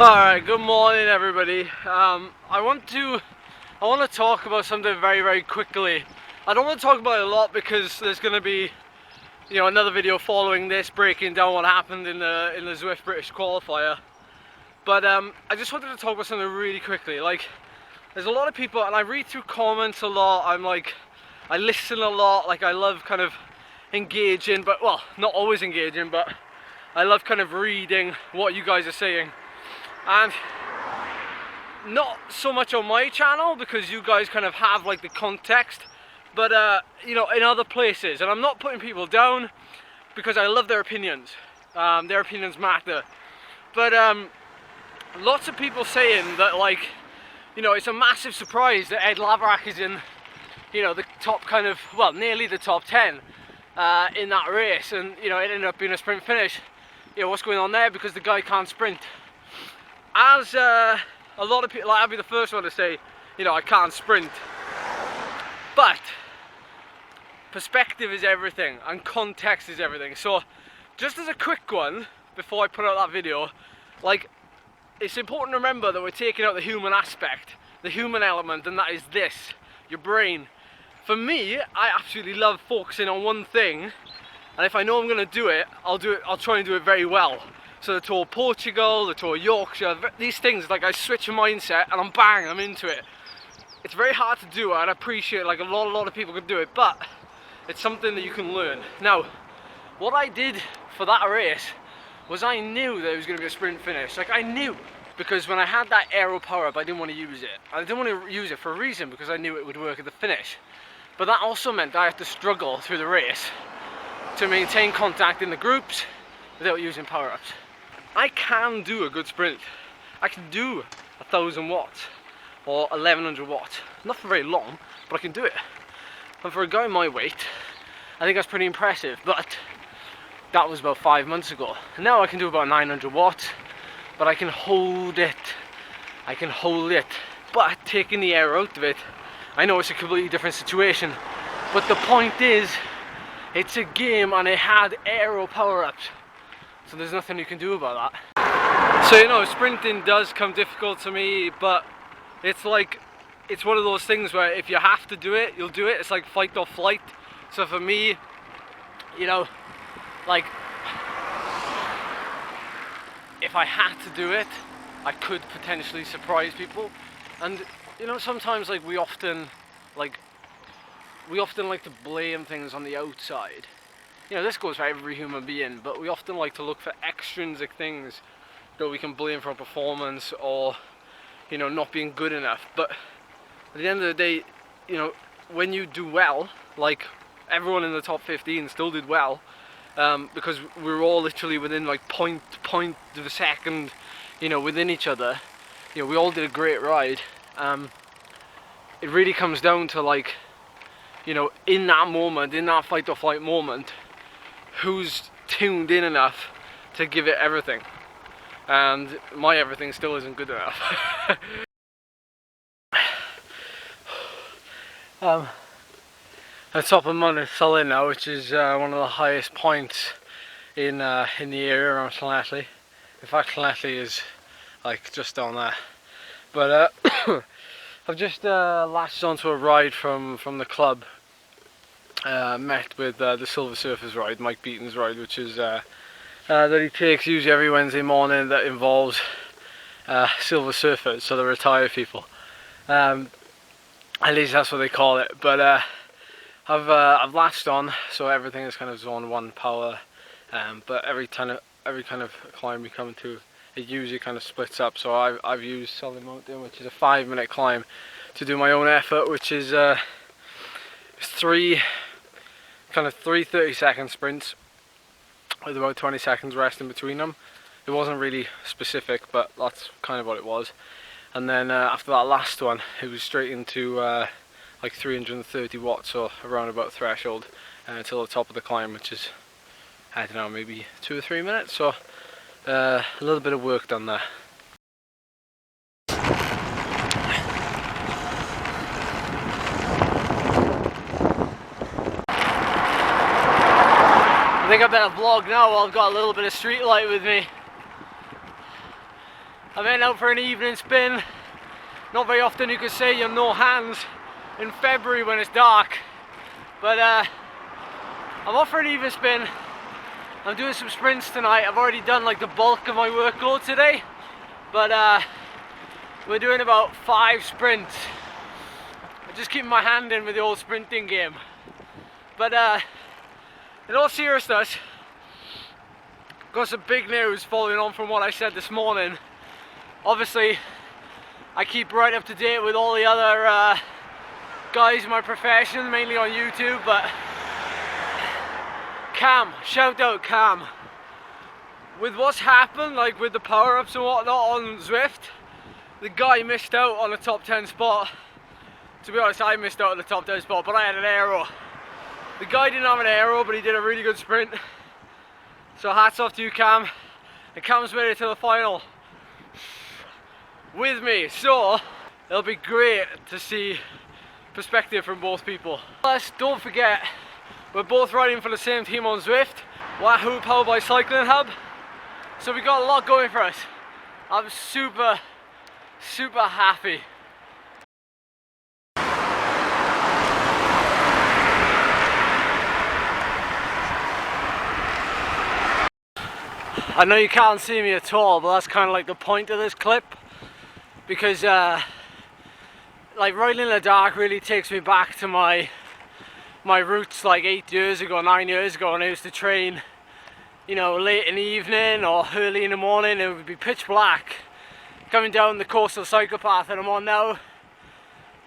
Alright, good morning everybody. I want to talk about something very quickly. I don't want to talk about it a lot because there's going to be, another video following this breaking down what happened in the ZWIFT British qualifier. But I just wanted to talk about something really quickly. Like, there's a lot of people, and I read through comments a lot. I listen a lot. Like, I love kind of engaging, but well, not always engaging, but I love kind of reading what you guys are saying. And not so much on my channel because you guys kind of have like the context, but in other places. And I'm not putting people down because I love their opinions. Their opinions matter. But lots of people saying that, like, it's a massive surprise that Ed Laverack is in, the top kind of, well, nearly the top 10 in that race, and it ended up being a sprint finish. What's going on there? Because the guy can't sprint. As a lot of people, like, I'll be the first one to say, I can't sprint. But perspective is everything, and context is everything. So, just as a quick one, before I put out that video, like, it's important to remember that we're taking out the human aspect, the human element, and that is this, your brain. For me, I absolutely love focusing on one thing, and if I know I'm going to do it, I'll try and do it very well. So the Tour of Portugal, the Tour of Yorkshire, these things, like, I switch a mindset and I'm into it. It's very hard to do, and I appreciate, like, a lot of people can do it, but it's something that you can learn. Now, what I did for that race was I knew that it was going to be a sprint finish. Like, I knew, because when I had that aero power up, I didn't want to use it. I didn't want to use it for a reason, because I knew it would work at the finish. But that also meant I had to struggle through the race to maintain contact in the groups without using power-ups. I can do a good sprint. I can do 1,000 watts or 1,100 watts. Not for very long, but I can do it. And for a guy my weight, I think that's pretty impressive. But that was about 5 months ago. And now I can do about 900 watts, but I can hold it. I can hold it. But taking the air out of it, I know it's a completely different situation. But the point is, it's a game and it had aero power-ups. So there's nothing you can do about that. So, sprinting does come difficult to me, but it's like, it's one of those things where if you have to do it, you'll do it. It's like fight or flight. So for me, like, if I had to do it, I could potentially surprise people. And, sometimes, like, we often like to blame things on the outside. This goes for every human being, but we often like to look for extrinsic things that we can blame for performance or, not being good enough. But at the end of the day, when you do well, like everyone in the top 15 still did well, because we were all literally within like point of a second, within each other. We all did a great ride. It really comes down to, like, in that moment, in that fight or flight moment, who's tuned in enough to give it everything. And my everything still isn't good enough. At top of Monticello now, which is one of the highest points in the area around Llanelli. In fact, Llanelli is like just down there. But I've just latched onto a ride from the club. Met with the Silver Surfers ride, Mike Beaton's ride, which is that he takes usually every Wednesday morning, that involves Silver Surfers, so the retired people. At least that's what they call it. But I've latched on, so everything is kind of zone 1 power. But every kind of climb we come to, it usually kind of splits up. So I've used Solid Mountain, which is a 5-minute climb, to do my own effort, which is three 30-second sprints with about 20 seconds rest in between them. It wasn't really specific, but that's kind of what it was. And then after that last one, it was straight into like 330 watts, or around about threshold, until the top of the climb, which is, I don't know, maybe 2 or 3 minutes. So a little bit of work done there. I think I better vlog now while I've got a little bit of street light with me. I'm heading out for an evening spin. Not very often you could say you're no hands in February when it's dark, but I'm off for an evening spin. I'm doing some sprints tonight. I've already done like the bulk of my workload today, but we're doing about 5 sprints. I'm just keeping my hand in with the old sprinting game. But in all seriousness, got some big news following on from what I said this morning. Obviously, I keep right up to date with all the other guys in my profession, mainly on YouTube, but Cam, shout out Cam. With what's happened, like with the power-ups and whatnot on ZWIFT, the guy missed out on a top 10 spot. To be honest, I missed out on the top 10 spot, but I had an aero. The guy didn't have an aero, but he did a really good sprint. So hats off to you, Cam. And Cam's made it to the final with me, so it'll be great to see perspective from both people. Plus, don't forget, we're both riding for the same team on ZWIFT, Wahoo powered by Cycling Hub. So we got a lot going for us. I'm super happy. I know you can't see me at all, but that's kind of like the point of this clip, because like riding in the dark really takes me back to my roots like 8 years ago, 9 years ago, when I used to train, you know, late in the evening or early in the morning. It would be pitch black coming down the coastal cycle path that I'm on now,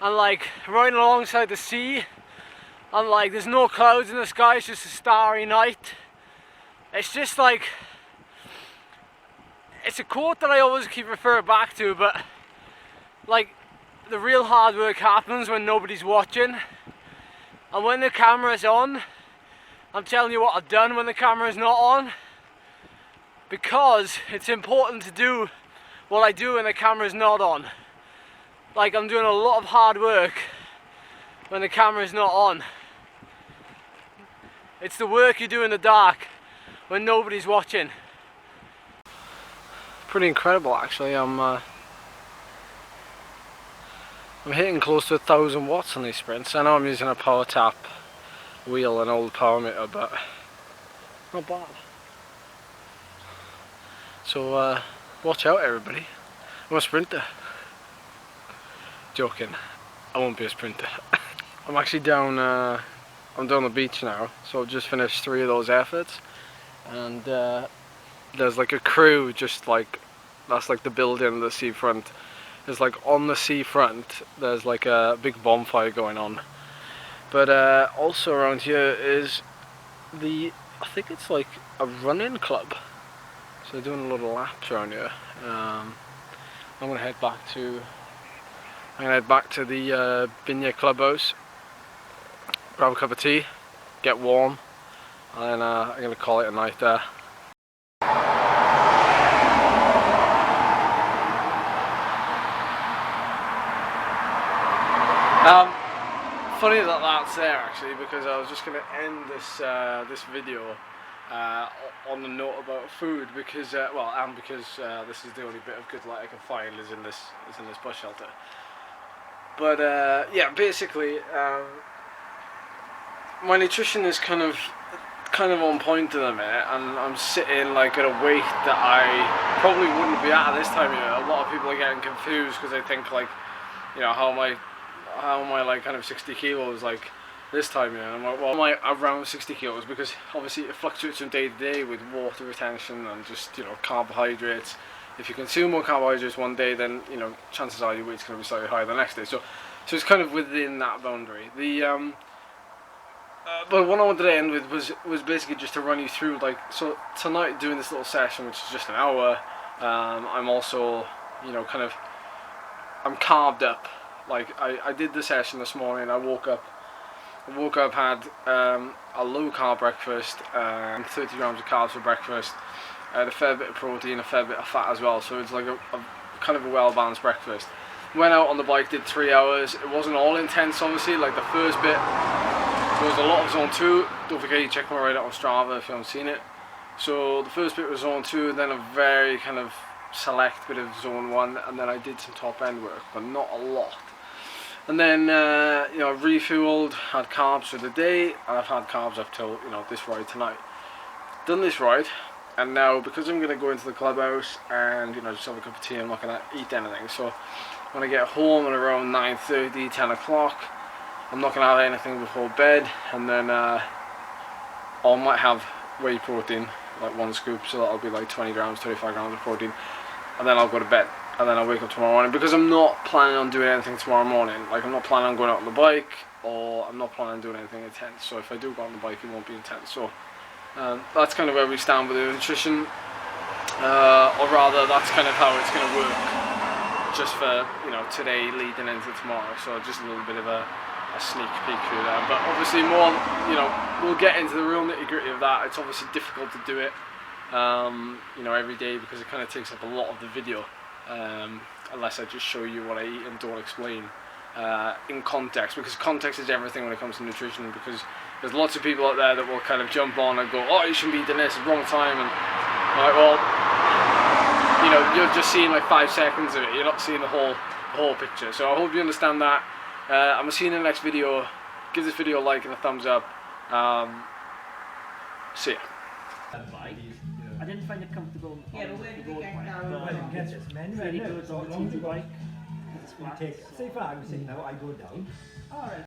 and like riding alongside the sea, and like there's no clouds in the sky, it's just a starry night. It's just like, it's a quote that I always keep referring back to, but like the real hard work happens when nobody's watching. And when the camera's on, I'm telling you what I've done when the camera's not on, because it's important to do what I do when the camera's not on. Like, I'm doing a lot of hard work when the camera's not on. It's the work you do in the dark when nobody's watching. Pretty incredible, actually. I'm hitting close to 1,000 watts on these sprints. I know I'm using a power tap wheel, an old power meter, but not bad. So watch out, everybody. I'm a sprinter. Joking, I won't be a sprinter. I'm actually down. I'm down the beach now, so I've just finished 3 of those efforts, and there's like a crew just like, that's like the building, the seafront. There's like on the seafront, there's like a big bonfire going on. But also around here is I think it's like a running club. So they're doing a lot of laps around here. I'm gonna head back to the Vineyard Clubhouse, grab a cup of tea, get warm, and then I'm gonna call it a night there. Funny that that's there, actually, because I was just going to end this video on the note about food, because this is the only bit of good light I can find is in this bus shelter. But yeah, basically my nutrition is kind of on point in a minute, and I'm sitting like at a weight that I probably wouldn't be at this time of year. A lot of people are getting confused because they think like, you know, how am I like kind of 60 kilos like this time, you know? I'm like, well, am I around 60 kilos? Because obviously it fluctuates from day to day with water retention and just, you know, carbohydrates. If you consume more carbohydrates one day, then, you know, chances are your weight's going to be slightly higher the next day. So it's kind of within that boundary. But what I wanted to end with was basically just to run you through, like, so tonight doing this little session, which is just an hour. I'm also, you know, I'm carved up. Like, I did the session this morning. I woke up, had a low carb breakfast, 30 grams of carbs for breakfast. I had a fair bit of protein, a fair bit of fat as well, so it's like a kind of a well balanced breakfast. Went out on the bike, did 3 hours. It wasn't all intense, obviously. Like, the first bit was a lot of zone 2. Don't forget you check my ride out on Strava if you haven't seen it. So the first bit was zone 2, then a very kind of select bit of zone 1, and then I did some top end work, but not a lot. And then you know, I've refueled, had carbs for the day, and I've had carbs up till, you know, this ride tonight. Done this ride, and now because I'm gonna go into the clubhouse and, you know, just have a cup of tea, I'm not gonna eat anything. So when I get home at around 9:30, 10 o'clock, I'm not gonna have anything before bed, and then I might have whey protein, like 1 scoop, so that'll be like 20 grams, 35 grams of protein, and then I'll go to bed. And then I'll wake up tomorrow morning, because I'm not planning on doing anything tomorrow morning. Like, I'm not planning on going out on the bike, or I'm not planning on doing anything intense. So if I do go on the bike, it won't be intense. So that's kind of where we stand with the nutrition, or rather, that's kind of how it's going to work, just for, you know, today leading into tomorrow. So just a little bit of a sneak peek through there. But obviously more, you know, we'll get into the real nitty gritty of that. It's obviously difficult to do it, you know, every day, because it kind of takes up a lot of the video. Unless I just show you what I eat and don't explain in context, because context is everything when it comes to nutrition. Because there's lots of people out there that will kind of jump on and go, oh, you shouldn't be eating this, it's wrong time, and like, well, you know, you're just seeing like 5 seconds of it, you're not seeing the whole picture. So I hope you understand that. I'm gonna see you in the next video. Give this video a like and a thumbs up. See ya. I didn't find it comfortable. Yeah, but where did you get down? Well, it gets really good on the TT bike. Say for argument's sake now, I go down. Alright.